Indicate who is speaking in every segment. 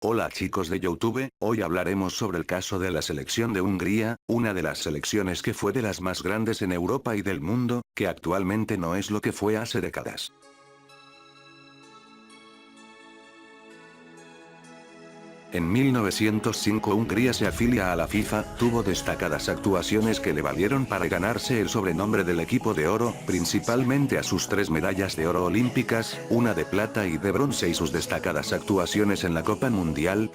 Speaker 1: Hola chicos de YouTube, hoy hablaremos sobre el caso de la selección de Hungría, una de las selecciones que fue de las más grandes en Europa y del mundo, que actualmente no es lo que fue hace décadas. En 1905 Hungría se afilia a la FIFA, tuvo destacadas actuaciones que le valieron para ganarse el sobrenombre del equipo de oro, principalmente a sus 3 medallas de oro olímpicas, una de plata y de bronce y sus destacadas actuaciones en la Copa Mundial.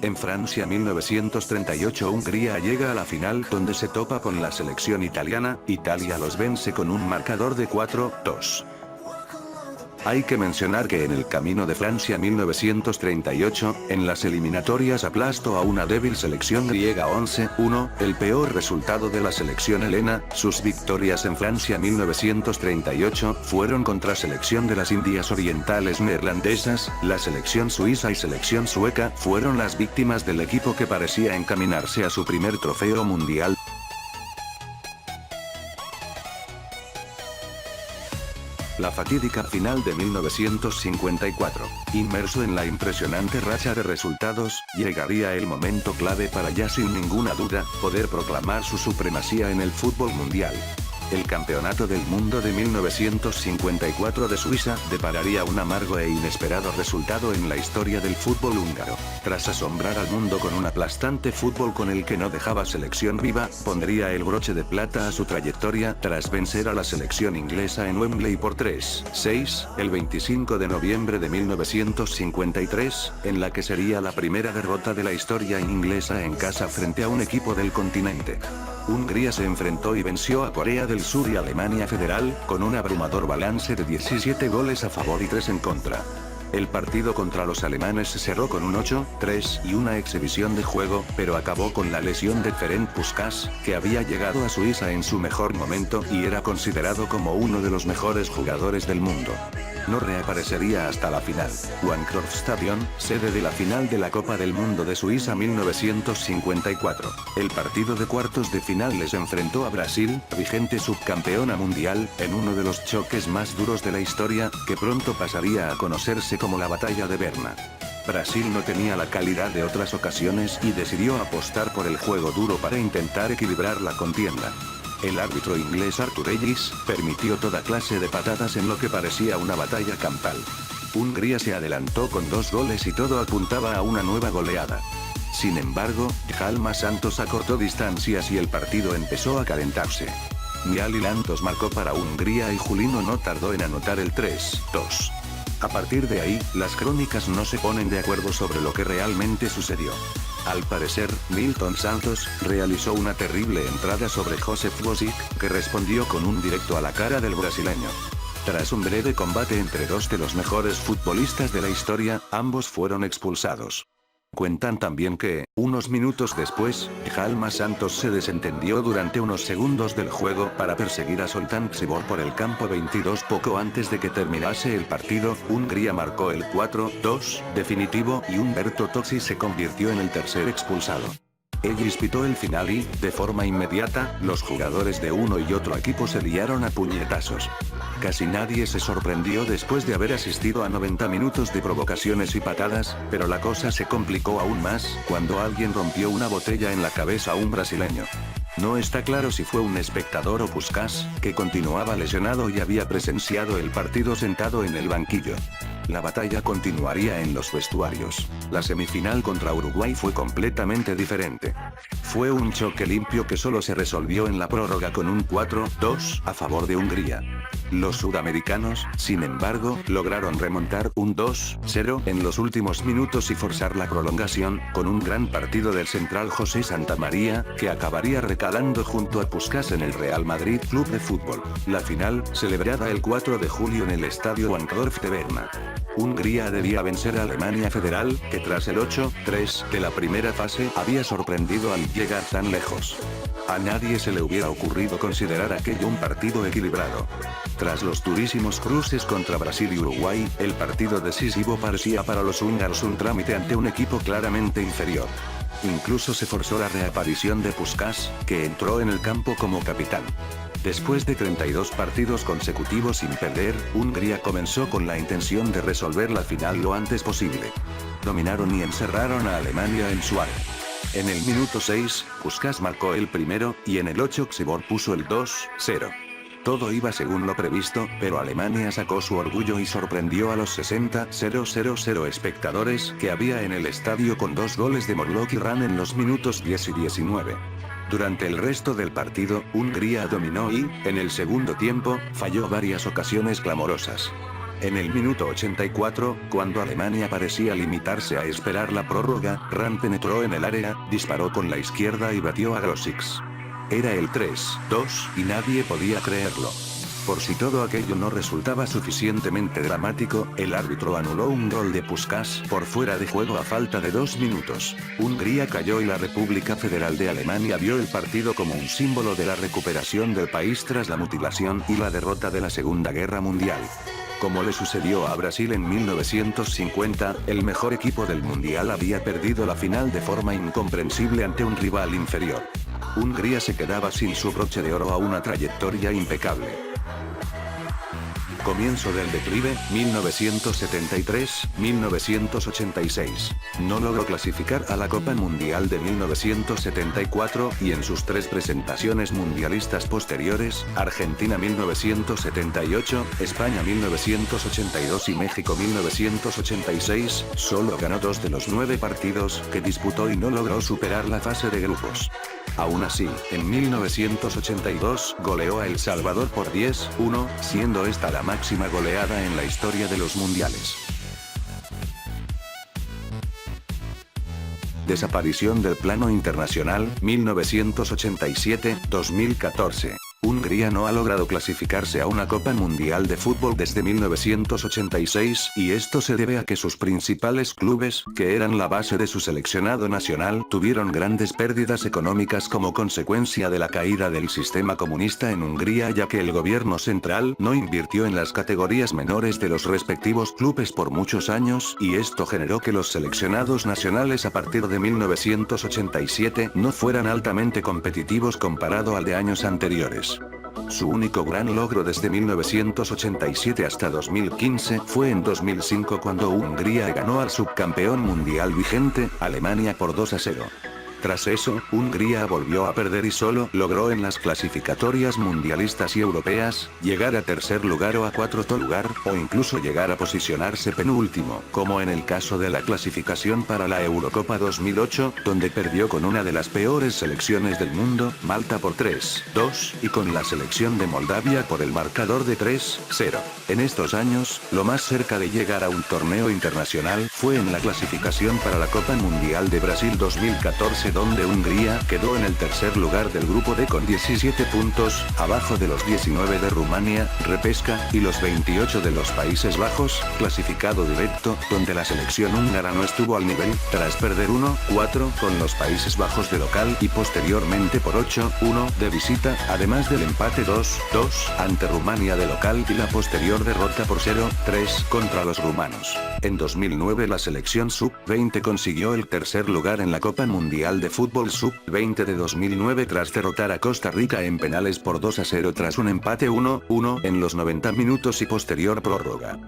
Speaker 1: En Francia 1938 Hungría llega a la final donde se topa con la selección italiana, Italia los vence con un marcador de 4-2. Hay que mencionar que en el Camino de Francia 1938, en las eliminatorias aplastó a una débil selección griega 11-1, el peor resultado de la selección helena. Sus victorias en Francia 1938 fueron contra selección de las Indias Orientales neerlandesas, la selección suiza y selección sueca fueron las víctimas del equipo que parecía encaminarse a su primer trofeo mundial. La fatídica final de 1954. Inmerso en la impresionante racha de resultados, llegaría el momento clave para ya sin ninguna duda, poder proclamar su supremacía en el fútbol mundial. El Campeonato del Mundo de 1954 de Suiza depararía un amargo e inesperado resultado en la historia del fútbol húngaro. Tras asombrar al mundo con un aplastante fútbol con el que no dejaba selección viva, pondría el broche de plata a su trayectoria tras vencer a la selección inglesa en Wembley por 3-6, el 25 de noviembre de 1953, en la que sería la primera derrota de la historia inglesa en casa frente a un equipo del continente. Hungría se enfrentó y venció a Corea del Sur y Alemania Federal, con un abrumador balance de 17 goles a favor y 3 en contra. El partido contra los alemanes se cerró con un 8-3 y una exhibición de juego, pero acabó con la lesión de Ferenc Puskás, que había llegado a Suiza en su mejor momento y era considerado como uno de los mejores jugadores del mundo. No reaparecería hasta la final. Wannsee-Stadion, sede de la final de la Copa del Mundo de Suiza 1954. El partido de cuartos de final les enfrentó a Brasil, vigente subcampeona mundial, en uno de los choques más duros de la historia, que pronto pasaría a conocerse como la Batalla de Berna. Brasil no tenía la calidad de otras ocasiones y decidió apostar por el juego duro para intentar equilibrar la contienda. El árbitro inglés Arthur Ellis permitió toda clase de patadas en lo que parecía una batalla campal. Hungría se adelantó con 2 goles y todo apuntaba a una nueva goleada. Sin embargo, Jalma Santos acortó distancias y el partido empezó a calentarse. Miali Lantos marcó para Hungría y Julino no tardó en anotar el 3-2. A partir de ahí, las crónicas no se ponen de acuerdo sobre lo que realmente sucedió. Al parecer, Milton Santos realizó una terrible entrada sobre Josef Gosic, que respondió con un directo a la cara del brasileño. Tras un breve combate entre 2 de los mejores futbolistas de la historia, ambos fueron expulsados. Cuentan también que, unos minutos después, Jalma Santos se desentendió durante unos segundos del juego para perseguir a Zoltán Csibor por el campo 22 poco antes de que terminase el partido. Hungría marcó el 4-2 definitivo y Umberto Tozzi se convirtió en el tercer expulsado. Ellis pitó el final y, de forma inmediata, los jugadores de uno y otro equipo se liaron a puñetazos. Casi nadie se sorprendió después de haber asistido a 90 minutos de provocaciones y patadas, pero la cosa se complicó aún más, cuando alguien rompió una botella en la cabeza a un brasileño. No está claro si fue un espectador o Puskás, que continuaba lesionado y había presenciado el partido sentado en el banquillo. La batalla continuaría en los vestuarios. La semifinal contra Uruguay fue completamente diferente. Fue un choque limpio que solo se resolvió en la prórroga con un 4-2 a favor de Hungría. Los sudamericanos, sin embargo, lograron remontar un 2-0 en los últimos minutos y forzar la prolongación, con un gran partido del central José Santamaría, que acabaría recalando junto a Puskás en el Real Madrid Club de Fútbol. La final, celebrada el 4 de julio en el estadio Wankdorf de Berna. Hungría debía vencer a Alemania Federal, que tras el 8-3 de la primera fase había sorprendido al llegar tan lejos. A nadie se le hubiera ocurrido considerar aquello un partido equilibrado. Tras los durísimos cruces contra Brasil y Uruguay, el partido decisivo parecía para los húngaros un trámite ante un equipo claramente inferior. Incluso se forzó la reaparición de Puskás, que entró en el campo como capitán. Después de 32 partidos consecutivos sin perder, Hungría comenzó con la intención de resolver la final lo antes posible. Dominaron y encerraron a Alemania en su área. En el minuto 6, Puskás marcó el primero, y en el 8 Xibor puso el 2-0. Todo iba según lo previsto, pero Alemania sacó su orgullo y sorprendió a los 60.000 espectadores que había en el estadio con 2 goles de Morlock y Ran en los minutos 10 y 19. Durante el resto del partido, Hungría dominó y, en el segundo tiempo, falló varias ocasiones clamorosas. En el minuto 84, cuando Alemania parecía limitarse a esperar la prórroga, Ran penetró en el área, disparó con la izquierda y batió a Grosix. Era el 3-2 y nadie podía creerlo. Por si todo aquello no resultaba suficientemente dramático, el árbitro anuló un gol de Puskás por fuera de juego a falta de 2 minutos. Hungría cayó y la República Federal de Alemania vio el partido como un símbolo de la recuperación del país tras la mutilación y la derrota de la Segunda Guerra Mundial. Como le sucedió a Brasil en 1950, el mejor equipo del mundial había perdido la final de forma incomprensible ante un rival inferior. Hungría se quedaba sin su broche de oro a una trayectoria impecable. Comienzo del declive, 1973-1986. No logró clasificar a la Copa Mundial de 1974, y en sus 3 presentaciones mundialistas posteriores, Argentina 1978, España 1982 y México 1986, solo ganó 2 de los 9 partidos que disputó y no logró superar la fase de grupos. Aún así, en 1982 goleó a El Salvador por 10-1, siendo esta la máxima goleada en la historia de los mundiales. Desaparición del plano internacional, 1987-2014. Hungría no ha logrado clasificarse a una Copa Mundial de Fútbol desde 1986, y esto se debe a que sus principales clubes, que eran la base de su seleccionado nacional, tuvieron grandes pérdidas económicas como consecuencia de la caída del sistema comunista en Hungría, ya que el gobierno central no invirtió en las categorías menores de los respectivos clubes por muchos años, y esto generó que los seleccionados nacionales a partir de 1987 no fueran altamente competitivos comparado al de años anteriores. Su único gran logro desde 1987 hasta 2015 fue en 2005 cuando Hungría ganó al subcampeón mundial vigente, Alemania por 2-0. Tras eso, Hungría volvió a perder y solo logró en las clasificatorias mundialistas y europeas, llegar a tercer lugar o a cuarto lugar, o incluso llegar a posicionarse penúltimo, como en el caso de la clasificación para la Eurocopa 2008, donde perdió con una de las peores selecciones del mundo, Malta por 3-2, y con la selección de Moldavia por el marcador de 3-0. En estos años, lo más cerca de llegar a un torneo internacional fue en la clasificación para la Copa Mundial de Brasil 2014, donde Hungría quedó en el tercer lugar del grupo D con 17 puntos, abajo de los 19 de Rumania, repesca, y los 28 de los Países Bajos, clasificado directo, donde la selección húngara no estuvo al nivel, tras perder 1-4 con los Países Bajos de local y posteriormente por 8-1 de visita, además del empate 2-2 ante Rumania de local y la posterior derrota por 0-3 contra los rumanos. En 2009 la selección sub-20 consiguió el tercer lugar en la Copa Mundial de Fútbol Sub-20 de 2009 tras derrotar a Costa Rica en penales por 2-0 tras un empate 1-1 en los 90 minutos y posterior prórroga.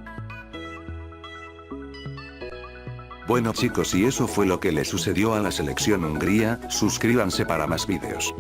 Speaker 1: Bueno chicos, y eso fue lo que le sucedió a la selección Hungría. Suscríbanse para más vídeos.